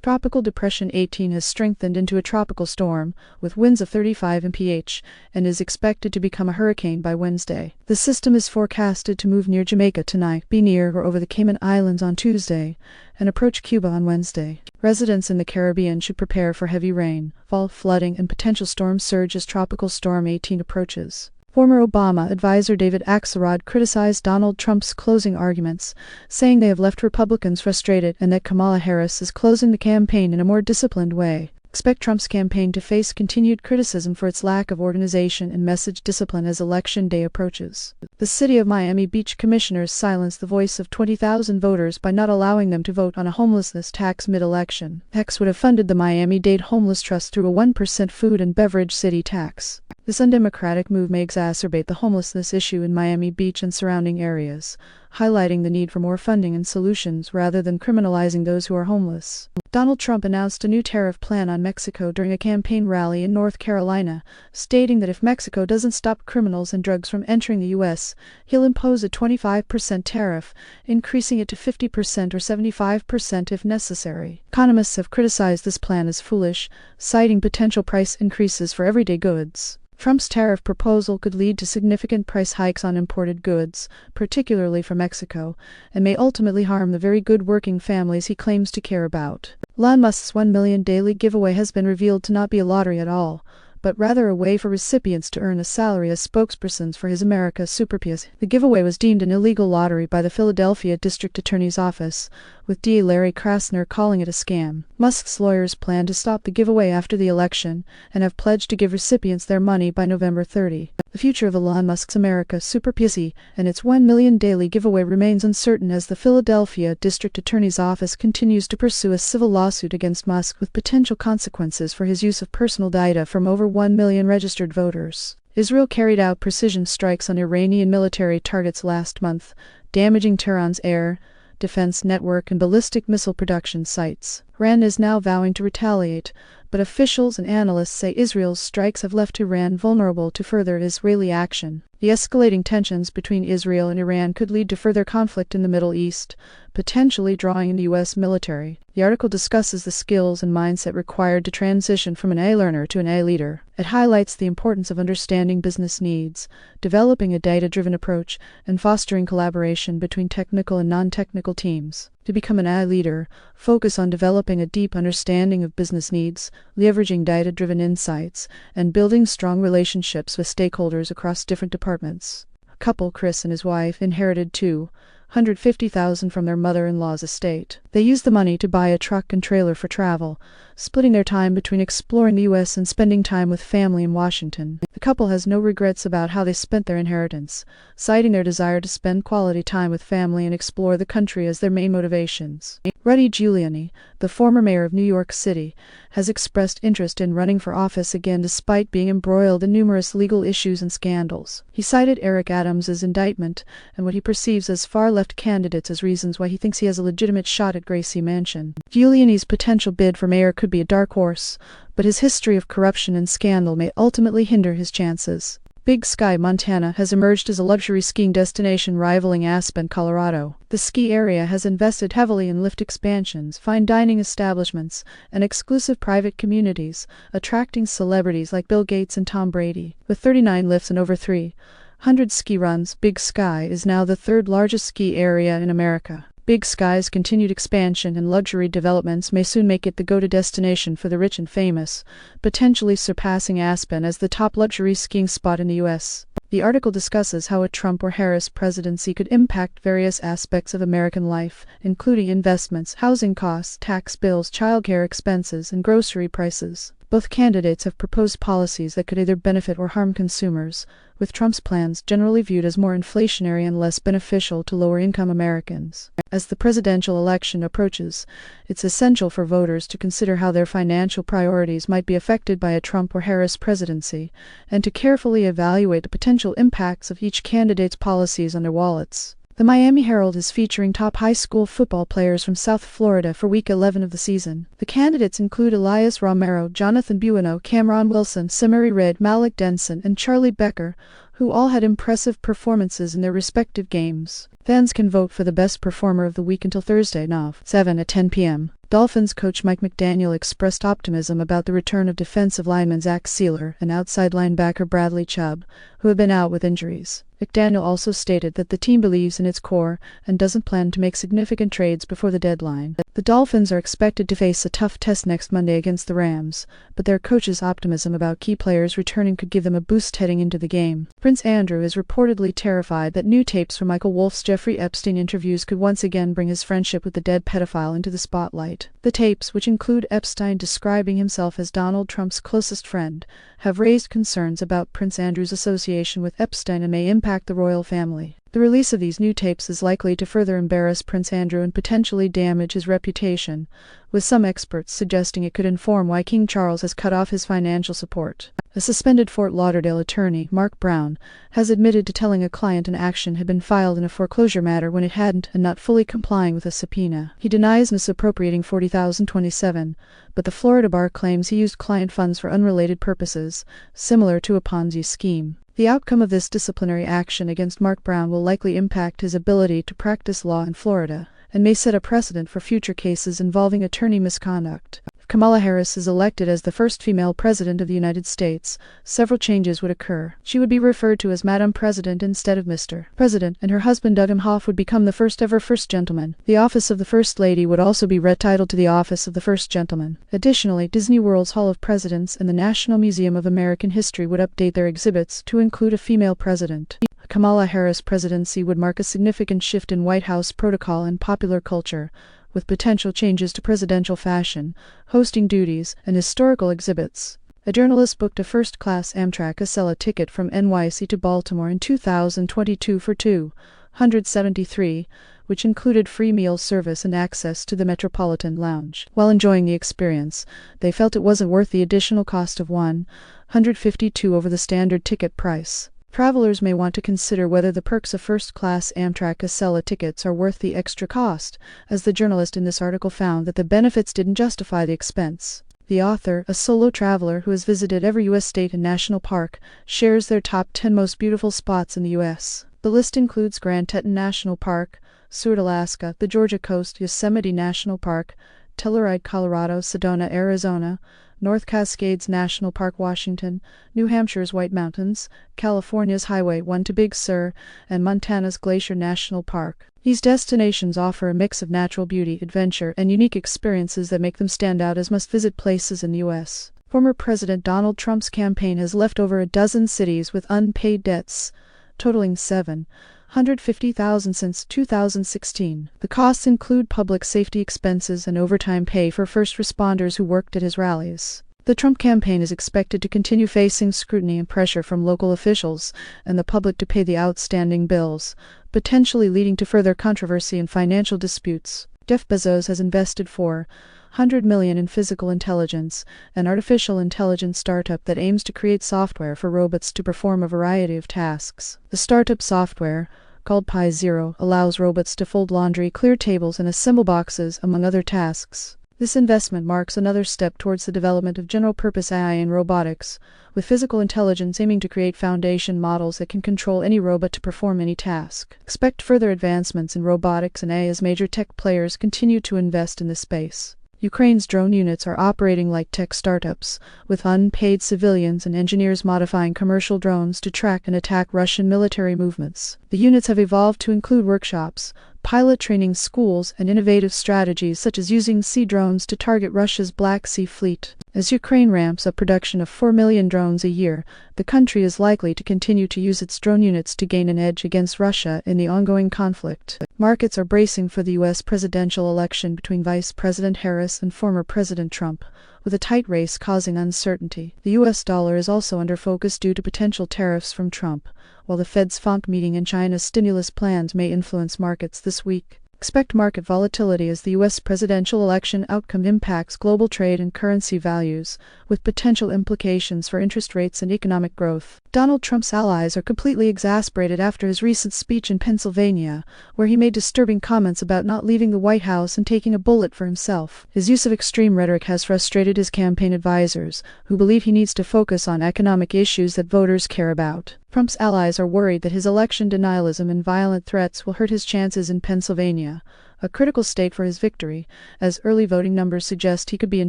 Tropical Depression 18 has strengthened into a tropical storm, with winds of 35 mph, and is expected to become a hurricane by Wednesday. The system is forecasted to move near Jamaica tonight, be near or over the Cayman Islands on Tuesday, and approach Cuba on Wednesday. Residents in the Caribbean should prepare for heavy rain, fall, flooding, and potential storm surge as Tropical Storm 18 approaches. Former Obama advisor David Axelrod criticized Donald Trump's closing arguments, saying they have left Republicans frustrated and that Kamala Harris is closing the campaign in a more disciplined way. Expect Trump's campaign to face continued criticism for its lack of organization and message discipline as Election Day approaches. The City of Miami Beach commissioners silenced the voice of 20,000 voters by not allowing them to vote on a homelessness tax mid-election. X would have funded the Miami-Dade Homeless Trust through a 1% food and beverage city tax. This undemocratic move may exacerbate the homelessness issue in Miami Beach and surrounding areas, highlighting the need for more funding and solutions rather than criminalizing those who are homeless. Donald Trump announced a new tariff plan on Mexico during a campaign rally in North Carolina, stating that if Mexico doesn't stop criminals and drugs from entering the U.S., he'll impose a 25% tariff, increasing it to 50% or 75% if necessary. Economists have criticized this plan as foolish, citing potential price increases for everyday goods. Trump's tariff proposal could lead to significant price hikes on imported goods, particularly from Mexico, and may ultimately harm the very good working families he claims to care about. Elon Musk's $1 million daily giveaway has been revealed to not be a lottery at all, but rather a way for recipients to earn a salary as spokespersons for his America Super PAC. The giveaway was deemed an illegal lottery by the Philadelphia District Attorney's Office, with DA Larry Krasner calling it a scam. Musk's lawyers plan to stop the giveaway after the election and have pledged to give recipients their money by November 30. The future of Elon Musk's America Super PAC and its $1 million daily giveaway remains uncertain as the Philadelphia District Attorney's Office continues to pursue a civil lawsuit against Musk with potential consequences for his use of personal data from over 1 million registered voters. Israel carried out precision strikes on Iranian military targets last month, damaging Tehran's air, defense network and ballistic missile production sites. Iran is now vowing to retaliate, but officials and analysts say Israel's strikes have left Iran vulnerable to further Israeli action. The escalating tensions between Israel and Iran could lead to further conflict in the Middle East, potentially drawing in the U.S. military. The article discusses the skills and mindset required to transition from an A learner to an A leader. It highlights the importance of understanding business needs, developing a data-driven approach, and fostering collaboration between technical and non-technical teams. To become an A leader, focus on developing a deep understanding of business needs, leveraging data-driven insights, and building strong relationships with stakeholders across different departments. Couple Chris and his wife inherited $250,000 from their mother-in-law's estate. They used the money to buy a truck and trailer for travel, splitting their time between exploring the U.S. and spending time with family in Washington. The couple has no regrets about how they spent their inheritance, citing their desire to spend quality time with family and explore the country as their main motivations. Rudy Giuliani, the former mayor of New York City, has expressed interest in running for office again despite being embroiled in numerous legal issues and scandals. He cited Eric Adams' indictment and what he perceives as far-left candidates as reasons why he thinks he has a legitimate shot at Gracie Mansion. Giuliani's potential bid for mayor could be a dark horse, but his history of corruption and scandal may ultimately hinder his chances. Big Sky, Montana has emerged as a luxury skiing destination rivaling Aspen, Colorado. The ski area has invested heavily in lift expansions, fine dining establishments, and exclusive private communities, attracting celebrities like Bill Gates and Tom Brady. With 39 lifts and over 300 ski runs, Big Sky is now the third largest ski area in America. Big Sky's continued expansion and luxury developments may soon make it the go-to destination for the rich and famous, potentially surpassing Aspen as the top luxury skiing spot in the U.S. The article discusses how a Trump or Harris presidency could impact various aspects of American life, including investments, housing costs, tax bills, childcare expenses, and grocery prices. Both candidates have proposed policies that could either benefit or harm consumers, with Trump's plans generally viewed as more inflationary and less beneficial to lower-income Americans. As the presidential election approaches, it's essential for voters to consider how their financial priorities might be affected by a Trump or Harris presidency, and to carefully evaluate the potential impacts of each candidate's policies on their wallets. The Miami Herald is featuring top high school football players from South Florida for Week 11 of the season. The candidates include Elias Romero, Jonathan Buono, Cameron Wilson, Samari Red, Malik Denson, and Charlie Becker, who all had impressive performances in their respective games. Fans can vote for the best performer of the week until Thursday, Nov. 7 at 10 p.m. Dolphins coach Mike McDaniel expressed optimism about the return of defensive lineman Zach Sealer and outside linebacker Bradley Chubb, who have been out with injuries. McDaniel also stated that the team believes in its core and doesn't plan to make significant trades before the deadline. The Dolphins are expected to face a tough test next Monday against the Rams, but their coach's optimism about key players returning could give them a boost heading into the game. Prince Andrew is reportedly terrified that new tapes from Michael Wolff's Jeffrey Epstein interviews could once again bring his friendship with the dead pedophile into the spotlight. The tapes, which include Epstein describing himself as Donald Trump's closest friend, have raised concerns about Prince Andrew's association with Epstein and may impact the royal family. The release of these new tapes is likely to further embarrass Prince Andrew and potentially damage his reputation, with some experts suggesting it could inform why King Charles has cut off his financial support. A suspended Fort Lauderdale attorney, Mark Brown, has admitted to telling a client an action had been filed in a foreclosure matter when it hadn't and not fully complying with a subpoena. He denies misappropriating $40,027, but the Florida bar claims he used client funds for unrelated purposes, similar to a Ponzi scheme. The outcome of this disciplinary action against Mark Brown will likely impact his ability to practice law in Florida, and may set a precedent for future cases involving attorney misconduct. If Kamala Harris is elected as the first female president of the United States, several changes would occur. She would be referred to as Madam President instead of Mr. President, and her husband Doug Emhoff would become the first ever First Gentleman. The office of the First Lady would also be retitled to the office of the First Gentleman. Additionally, Disney World's Hall of Presidents and the National Museum of American History would update their exhibits to include a female president. A Kamala Harris presidency would mark a significant shift in White House protocol and popular culture, with potential changes to presidential fashion, hosting duties, and historical exhibits. A journalist booked a first-class Amtrak Acela ticket from NYC to Baltimore in 2022 for $273, which included free meal service and access to the Metropolitan Lounge. While enjoying the experience, they felt it wasn't worth the additional cost of $152 over the standard ticket price. Travelers may want to consider whether the perks of first-class Amtrak Acela tickets are worth the extra cost, as the journalist in this article found that the benefits didn't justify the expense. The author, a solo traveler who has visited every U.S. state and national park, shares their top 10 most beautiful spots in the U.S. The list includes Grand Teton National Park, Seward, Alaska, the Georgia Coast, Yosemite National Park, Telluride, Colorado, Sedona, Arizona, North Cascades National Park, Washington, New Hampshire's White Mountains, California's Highway 1 to Big Sur, and Montana's Glacier National Park. These destinations offer a mix of natural beauty, adventure, and unique experiences that make them stand out as must-visit places in the U.S. Former President Donald Trump's campaign has left over a dozen cities with unpaid debts, totaling $750,000 since 2016. The costs include public safety expenses and overtime pay for first responders who worked at his rallies. The Trump campaign is expected to continue facing scrutiny and pressure from local officials and the public to pay the outstanding bills, potentially leading to further controversy and financial disputes. Jeff Bezos has invested $400 million in Physical Intelligence, an artificial intelligence startup that aims to create software for robots to perform a variety of tasks. The startup software, called Pi Zero, allows robots to fold laundry, clear tables, and assemble boxes, among other tasks. This investment marks another step towards the development of general-purpose AI in robotics, with Physical Intelligence aiming to create foundation models that can control any robot to perform any task. Expect further advancements in robotics and AI as major tech players continue to invest in this space. Ukraine's drone units are operating like tech startups, with unpaid civilians and engineers modifying commercial drones to track and attack Russian military movements. The units have evolved to include workshops, pilot training schools, and innovative strategies such as using sea drones to target Russia's Black Sea Fleet. As Ukraine ramps up production of 4 million drones a year, the country is likely to continue to use its drone units to gain an edge against Russia in the ongoing conflict. Markets are bracing for the U.S. presidential election between Vice President Harris and former President Trump, with a tight race causing uncertainty. The U.S. dollar is also under focus due to potential tariffs from Trump, while the Fed's FOMC meeting and China's stimulus plans may influence markets this week. Expect market volatility as the U.S. presidential election outcome impacts global trade and currency values, with potential implications for interest rates and economic growth. Donald Trump's allies are completely exasperated after his recent speech in Pennsylvania, where he made disturbing comments about not leaving the White House and taking a bullet for himself. His use of extreme rhetoric has frustrated his campaign advisors, who believe he needs to focus on economic issues that voters care about. Trump's allies are worried that his election denialism and violent threats will hurt his chances in Pennsylvania, a critical state for his victory, as early voting numbers suggest he could be in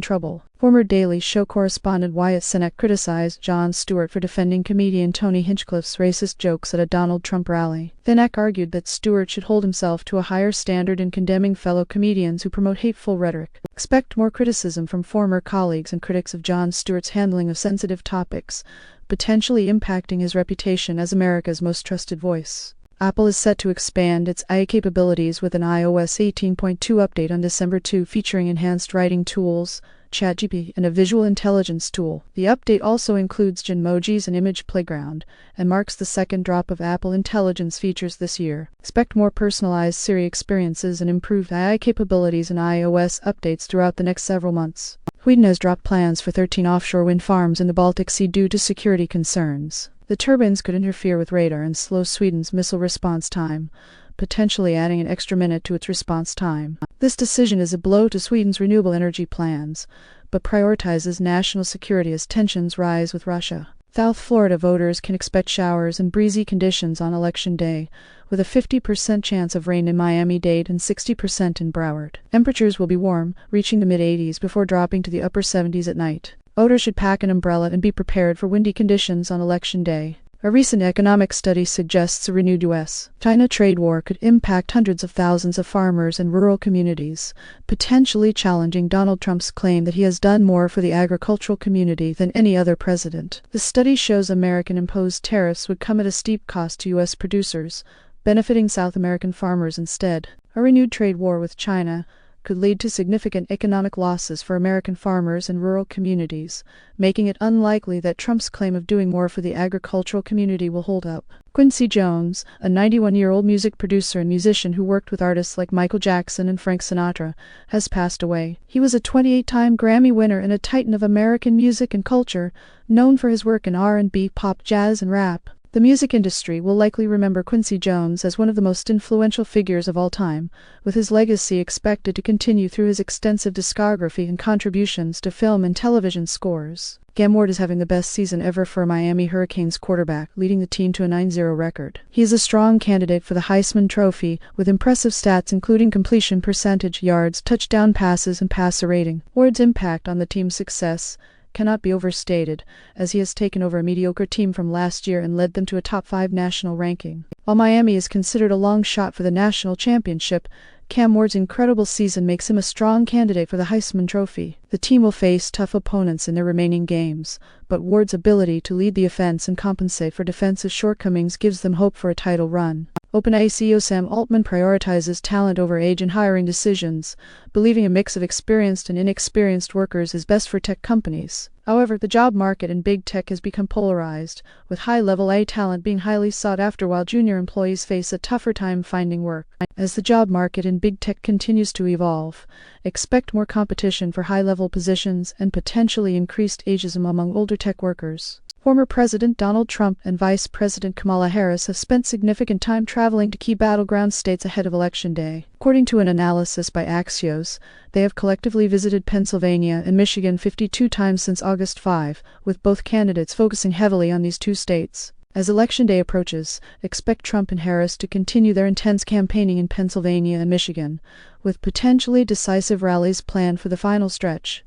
trouble. Former Daily Show correspondent Wyatt Cenac criticized Jon Stewart for defending comedian Tony Hinchcliffe's racist jokes at a Donald Trump rally. Cenac argued that Stewart should hold himself to a higher standard in condemning fellow comedians who promote hateful rhetoric. Expect more criticism from former colleagues and critics of Jon Stewart's handling of sensitive topics, potentially impacting his reputation as America's most trusted voice. Apple is set to expand its AI capabilities with an iOS 18.2 update on December 2 featuring enhanced writing tools, ChatGPT, and a visual intelligence tool. The update also includes Genmojis and Image Playground, and marks the second drop of Apple Intelligence features this year. Expect more personalized Siri experiences and improved AI capabilities in iOS updates throughout the next several months. Sweden has dropped plans for 13 offshore wind farms in the Baltic Sea due to security concerns. The turbines could interfere with radar and slow Sweden's missile response time, potentially adding an extra minute to its response time. This decision is a blow to Sweden's renewable energy plans, but prioritizes national security as tensions rise with Russia. South Florida voters can expect showers and breezy conditions on Election Day, with a 50% chance of rain in Miami-Dade and 60% in Broward. Temperatures will be warm, reaching the mid-80s before dropping to the upper 70s at night. Voters should pack an umbrella and be prepared for windy conditions on Election Day. A recent economic study suggests a renewed U.S.-China trade war could impact hundreds of thousands of farmers and rural communities, potentially challenging Donald Trump's claim that he has done more for the agricultural community than any other president. The study shows American-imposed tariffs would come at a steep cost to U.S. producers, benefiting South American farmers instead. A renewed trade war with China could lead to significant economic losses for American farmers and rural communities, making it unlikely that Trump's claim of doing more for the agricultural community will hold up. Quincy Jones, a 91-year-old music producer and musician who worked with artists like Michael Jackson and Frank Sinatra, has passed away. He was a 28-time Grammy winner and a titan of American music and culture, known for his work in R&B, pop, jazz, and rap. The music industry will likely remember Quincy Jones as one of the most influential figures of all time, with his legacy expected to continue through his extensive discography and contributions to film and television scores. Cam Ward is having the best season ever for a Miami Hurricanes quarterback, leading the team to a 9-0 record. He is a strong candidate for the Heisman Trophy, with impressive stats including completion percentage, yards, touchdown passes, and passer rating. Ward's impact on the team's success cannot be overstated, as he has taken over a mediocre team from last year and led them to a top 5 national ranking. While Miami is considered a long shot for the national championship, Cam Ward's incredible season makes him a strong candidate for the Heisman Trophy. The team will face tough opponents in their remaining games, but Ward's ability to lead the offense and compensate for defensive shortcomings gives them hope for a title run. OpenAI CEO Sam Altman prioritizes talent over age in hiring decisions, believing a mix of experienced and inexperienced workers is best for tech companies. However, the job market in big tech has become polarized, with high-level AI talent being highly sought after while junior employees face a tougher time finding work. As the job market in big tech continues to evolve, expect more competition for high-level positions and potentially increased ageism among older tech workers. Former President Donald Trump and Vice President Kamala Harris have spent significant time traveling to key battleground states ahead of Election Day. According to an analysis by Axios, they have collectively visited Pennsylvania and Michigan 52 times since August 5, with both candidates focusing heavily on these two states. As Election Day approaches, expect Trump and Harris to continue their intense campaigning in Pennsylvania and Michigan, with potentially decisive rallies planned for the final stretch.